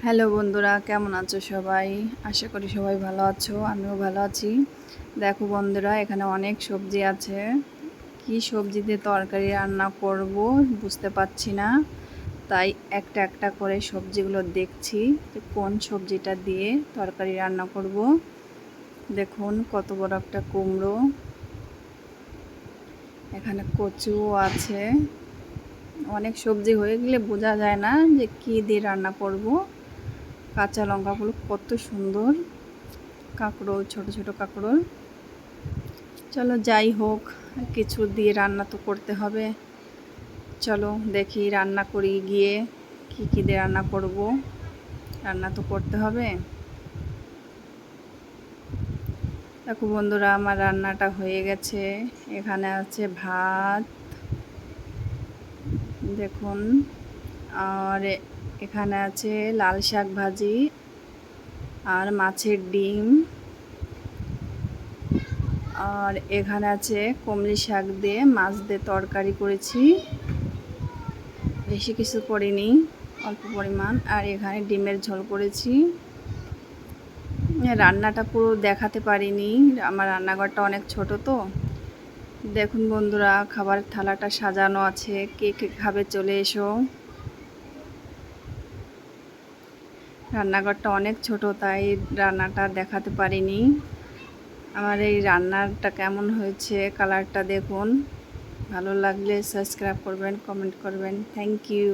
Hello বন্ধুরা, কেমন আছো সবাই? আশা করি সবাই ভালো আছো, আমিও ভালো আছি। দেখো বন্ধুরা, এখানে অনেক সবজি আছে। কি সবজি দিয়ে তরকারি রান্না করব বুঝতে পারছি না, তাই একটা একটা করে সবজিগুলো দেখছি যে কোন সবজিটা দিয়ে তরকারি রান্না করব। দেখুন কত বড় একটা কুমড়ো, এখানে কচুও আছে। অনেক সবজি হয়ে গেলে বোঝা যায় না যে কী দিয়ে রান্না করব। কাঁচা লঙ্কাগুলো কত সুন্দর, কাঁকরোল, ছোট ছোট কাঁকরোল। চলো যাই হোক, কিছু দিয়ে রান্না তো করতে হবে। চলো দেখি রান্না করি গিয়ে, কী দিয়ে রান্না করব। রান্না তো করতে হবে। দেখো বন্ধুরা, আমার রান্নাটা হয়ে গেছে। এখানে আছে ভাত, দেখুন। আর এখানে আছে লাল শাক ভাজি আর মাছের ডিম। আর এখানে আছে কমলি শাক দিয়ে মাছ দিয়ে তরকারি করেছি, বেশি কিছু করিনি, অল্প পরিমাণ। আর এখানে ডিমের ঝোল করেছি। রান্নাটা পুরো দেখাতে পারিনি, আমার রান্নাঘরটা অনেক ছোট তো। দেখুন বন্ধুরা, খাবারের থালাটা সাজানো আছে, কে কে খাবে চলে এসো। রান্নাঘরটা অনেক ছোট, তাই রান্নাটা দেখাতে পারিনি। আমার এই রান্নাটা কেমন হয়েছে, কালারটা দেখুন। ভালো লাগলে সাবস্ক্রাইব করবেন, কমেন্ট করবেন। Thank you.